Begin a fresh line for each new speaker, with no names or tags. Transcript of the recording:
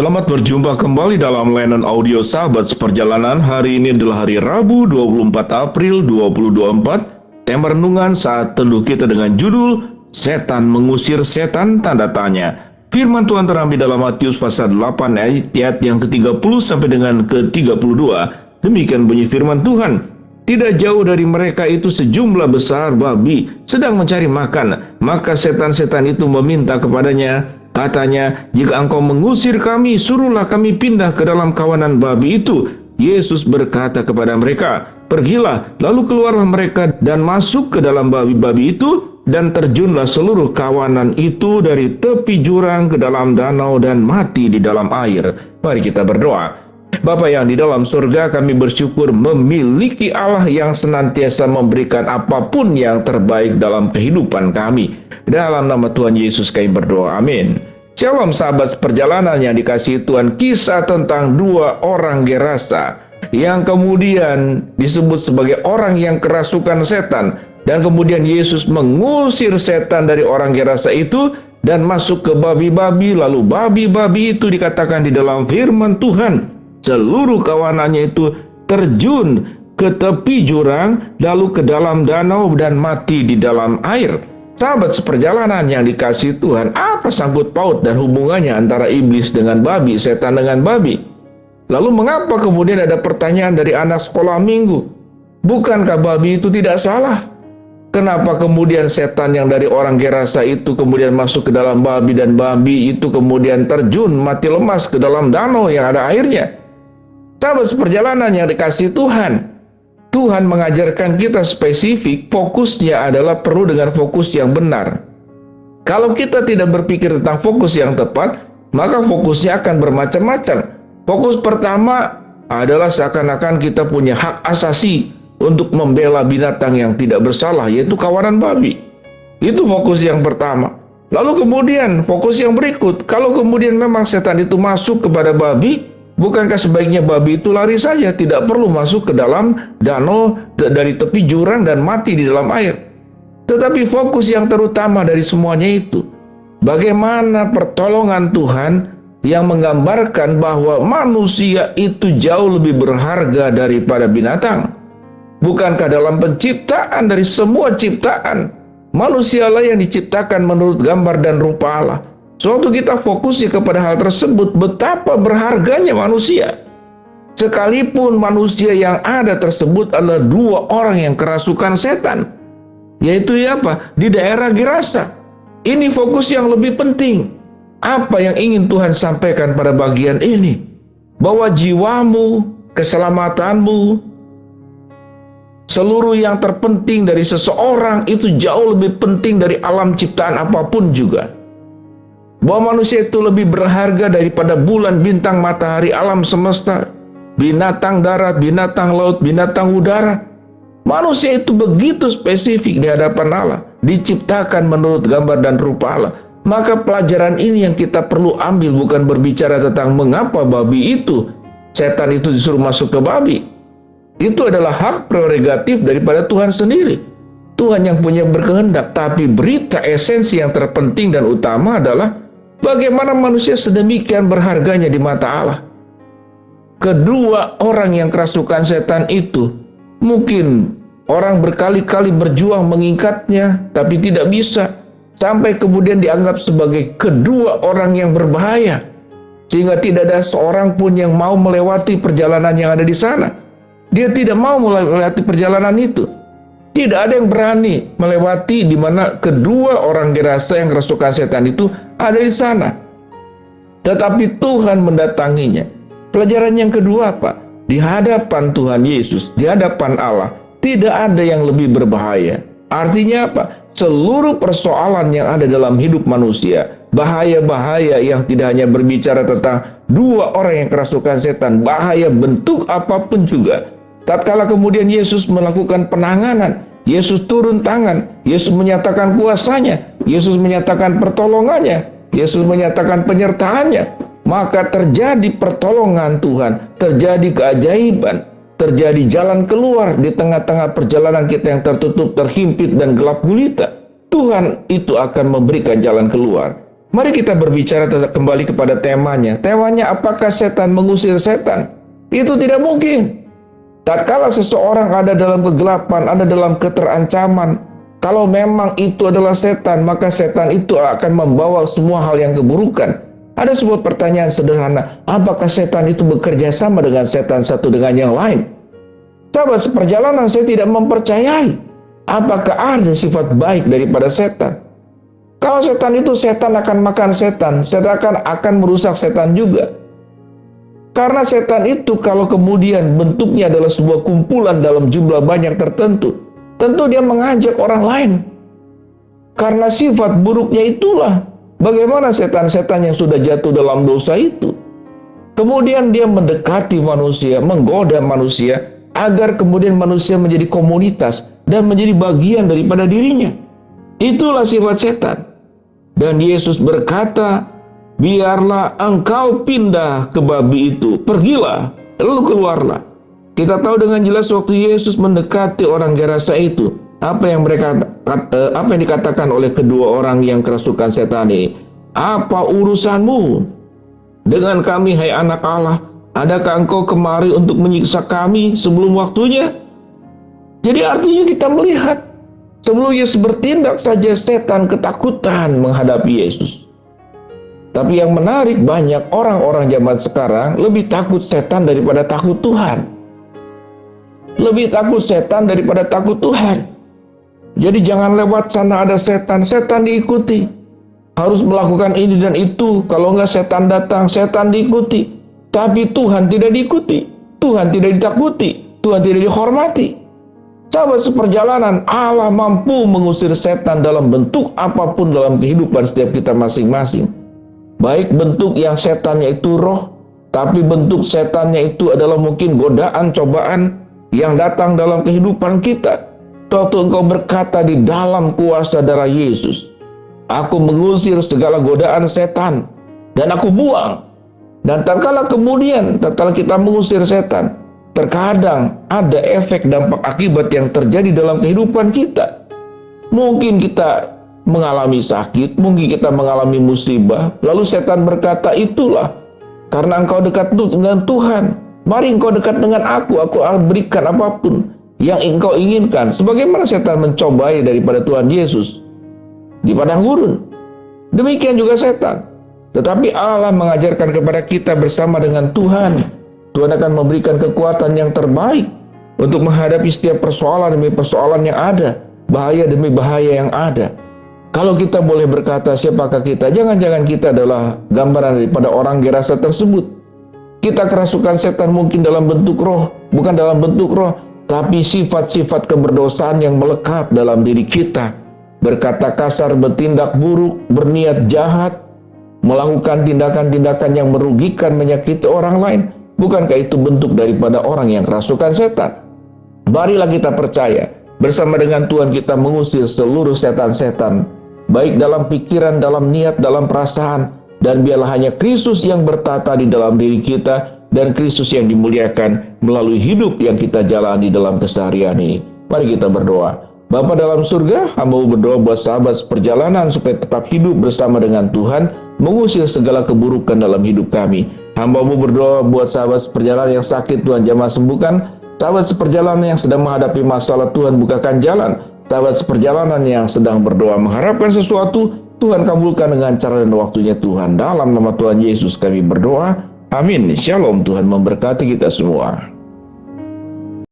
Selamat berjumpa kembali dalam layanan audio Sahabat Seperjalanan. Hari ini adalah hari Rabu 24 April 2024. Tema renungan saat teduh kita dengan judul Setan Mengusir Setan Tanda Tanya. Firman Tuhan terambil dalam Matius pasal 8 ayat yang ke-30 sampai dengan ke-32. Demikian bunyi firman Tuhan. Tidak jauh dari mereka itu sejumlah besar babi sedang mencari makan. Maka setan-setan itu meminta kepadanya, katanya, jika engkau mengusir kami, suruhlah kami pindah ke dalam kawanan babi itu. Yesus berkata kepada mereka, pergilah. Lalu keluarlah mereka dan masuk ke dalam babi-babi itu, dan terjunlah seluruh kawanan itu dari tepi jurang ke dalam danau dan mati di dalam air. Mari kita berdoa. Bapa yang di dalam surga, kami bersyukur memiliki Allah yang senantiasa memberikan apapun yang terbaik dalam kehidupan kami. Dalam nama Tuhan Yesus kami berdoa, amin. Shalom sahabat perjalanan yang dikasihi Tuhan. Kisah tentang dua orang Gerasa yang kemudian disebut sebagai orang yang kerasukan setan. Dan kemudian Yesus mengusir setan dari orang Gerasa itu dan masuk ke babi-babi. Lalu babi-babi itu dikatakan di dalam firman Tuhan, seluruh kawanannya itu terjun ke tepi jurang, lalu ke dalam danau dan mati di dalam air. Sahabat seperjalanan yang dikasihi Tuhan, apa sangkut paut dan hubungannya antara iblis dengan babi, setan dengan babi? Lalu mengapa kemudian ada pertanyaan dari anak sekolah minggu? Bukankah babi itu tidak salah? Kenapa kemudian setan yang dari orang Gerasa itu kemudian masuk ke dalam babi dan babi itu kemudian terjun mati lemas ke dalam danau yang ada airnya? Sahabat seperjalanan yang dikasihi Tuhan, Tuhan mengajarkan kita spesifik, fokusnya adalah perlu dengan fokus yang benar. Kalau kita tidak berpikir tentang fokus yang tepat, maka fokusnya akan bermacam-macam. Fokus pertama adalah seakan-akan kita punya hak asasi untuk membela binatang yang tidak bersalah, yaitu kawanan babi. Itu fokus yang pertama. Lalu kemudian fokus yang berikut, kalau kemudian memang setan itu masuk kepada babi, bukankah sebaiknya babi itu lari saja, tidak perlu masuk ke dalam danau dari tepi jurang dan mati di dalam air? Tetapi fokus yang terutama dari semuanya itu, bagaimana pertolongan Tuhan yang menggambarkan bahwa manusia itu jauh lebih berharga daripada binatang. Bukankah dalam penciptaan dari semua ciptaan, manusialah yang diciptakan menurut gambar dan rupa Allah. Suatu kita fokusnya kepada hal tersebut, betapa berharganya manusia. Sekalipun manusia yang ada tersebut adalah dua orang yang kerasukan setan, yaitu apa? Di daerah Gerasa. Ini fokus yang lebih penting. Apa yang ingin Tuhan sampaikan pada bagian ini? Bahwa jiwamu, keselamatanmu, seluruh yang terpenting dari seseorang itu jauh lebih penting dari alam ciptaan apapun juga. Bahwa manusia itu lebih berharga daripada bulan, bintang, matahari, alam semesta, binatang darat, binatang laut, binatang udara. Manusia itu begitu spesifik di hadapan Allah, diciptakan menurut gambar dan rupa Allah. Maka pelajaran ini yang kita perlu ambil, bukan berbicara tentang mengapa babi itu, setan itu disuruh masuk ke babi. Itu adalah hak prerogatif daripada Tuhan sendiri. Tuhan yang punya berkehendak. Tapi berita esensi yang terpenting dan utama adalah bagaimana manusia sedemikian berharganya di mata Allah. Kedua orang yang kerasukan setan itu, mungkin orang berkali-kali berjuang mengingkatnya, tapi tidak bisa. Sampai kemudian dianggap sebagai kedua orang yang berbahaya. Sehingga tidak ada seorang pun yang mau melewati perjalanan yang ada di sana. Dia tidak mau melewati perjalanan itu. Tidak ada yang berani melewati di mana kedua orang Gerasa yang kerasukan setan itu ada di sana. Tetapi Tuhan mendatanginya. Pelajaran yang kedua apa? Di hadapan Tuhan Yesus, di hadapan Allah, tidak ada yang lebih berbahaya. Artinya apa? Seluruh persoalan yang ada dalam hidup manusia, bahaya-bahaya yang tidak hanya berbicara tentang dua orang yang kerasukan setan, bahaya bentuk apapun juga. Tatkala kemudian Yesus melakukan penanganan, Yesus turun tangan, Yesus menyatakan kuasanya, Yesus menyatakan pertolongannya, Yesus menyatakan penyertaannya, maka terjadi pertolongan Tuhan, terjadi keajaiban, terjadi jalan keluar di tengah-tengah perjalanan kita yang tertutup, terhimpit dan gelap gulita. Tuhan itu akan memberikan jalan keluar. Mari kita berbicara kembali kepada temanya. Temanya apakah setan mengusir setan? Itu tidak mungkin. Tatkala seseorang ada dalam kegelapan, ada dalam keterancaman, kalau memang itu adalah setan, maka setan itu akan membawa semua hal yang keburukan. Ada sebuah pertanyaan sederhana, apakah setan itu bekerja sama dengan setan satu dengan yang lain? Sahabat seperjalanan, saya tidak mempercayai apakah ada sifat baik daripada setan. Kalau setan itu, setan akan makan setan akan merusak setan juga. Karena setan itu kalau kemudian bentuknya adalah sebuah kumpulan dalam jumlah banyak tertentu, tentu dia mengajak orang lain. Karena sifat buruknya itulah, bagaimana setan-setan yang sudah jatuh dalam dosa itu, kemudian dia mendekati manusia, menggoda manusia, agar kemudian manusia menjadi komunitas dan menjadi bagian daripada dirinya. Itulah sifat setan. Dan Yesus berkata, biarlah engkau pindah ke babi itu, pergilah, lalu keluarlah. Kita tahu dengan jelas waktu Yesus mendekati orang Gerasa itu, apa yang dikatakan oleh kedua orang yang kerasukan setan ini. Apa urusanmu dengan kami, hai anak Allah? Adakah engkau kemari untuk menyiksa kami sebelum waktunya? Jadi artinya kita melihat, sebelum Yesus bertindak saja setan ketakutan menghadapi Yesus. Tapi yang menarik, banyak orang-orang zaman sekarang lebih takut setan daripada takut Tuhan. Lebih takut setan daripada takut Tuhan. Jadi jangan lewat sana ada setan, setan diikuti. Harus melakukan ini dan itu, kalau enggak setan datang, setan diikuti. Tapi Tuhan tidak diikuti, Tuhan tidak ditakuti, Tuhan tidak dihormati. Sahabat seperjalanan, Allah mampu mengusir setan dalam bentuk apapun dalam kehidupan setiap kita masing-masing. Baik bentuk yang setannya itu roh, tapi bentuk setannya itu adalah mungkin godaan, cobaan yang datang dalam kehidupan kita. Waktu engkau berkata di dalam kuasa darah Yesus, aku mengusir segala godaan setan dan aku buang. Dan tatkala kita mengusir setan, terkadang ada efek dampak akibat yang terjadi dalam kehidupan kita. Mungkin kita mengalami sakit, mungkin kita mengalami musibah, lalu setan berkata, itulah karena engkau dekat dengan Tuhan, mari engkau dekat dengan aku akan berikan apapun yang engkau inginkan. Sebagaimana setan mencobai daripada Tuhan Yesus di padang gurun, demikian juga setan. Tetapi Allah mengajarkan kepada kita bersama dengan Tuhan, Tuhan akan memberikan kekuatan yang terbaik untuk menghadapi setiap persoalan demi persoalan yang ada, bahaya demi bahaya yang ada. Kalau kita boleh berkata siapakah kita, jangan-jangan kita adalah gambaran daripada orang Gerasa tersebut. Kita kerasukan setan mungkin dalam bentuk roh, bukan dalam bentuk roh, tapi sifat-sifat keberdosaan yang melekat dalam diri kita. Berkata kasar, bertindak buruk, berniat jahat, melakukan tindakan-tindakan yang merugikan, menyakiti orang lain. Bukankah itu bentuk daripada orang yang kerasukan setan? Marilah kita percaya, bersama dengan Tuhan kita mengusir seluruh setan-setan, baik dalam pikiran, dalam niat, dalam perasaan, dan biarlah hanya Kristus yang bertata di dalam diri kita, dan Kristus yang dimuliakan melalui hidup yang kita jalani dalam keseharian ini. Mari kita berdoa. Bapa dalam surga, hamba berdoa buat sahabat seperjalanan supaya tetap hidup bersama dengan Tuhan, mengusir segala keburukan dalam hidup kami. Hamba berdoa buat sahabat seperjalanan yang sakit, Tuhan jamah sembuhkan. Sahabat seperjalanan yang sedang menghadapi masalah, Tuhan bukakan jalan. Sahabat seperjalanan yang sedang berdoa mengharapkan sesuatu, Tuhan kabulkan dengan cara dan waktunya Tuhan. Dalam nama Tuhan Yesus kami berdoa. Amin. Shalom. Tuhan memberkati kita semua.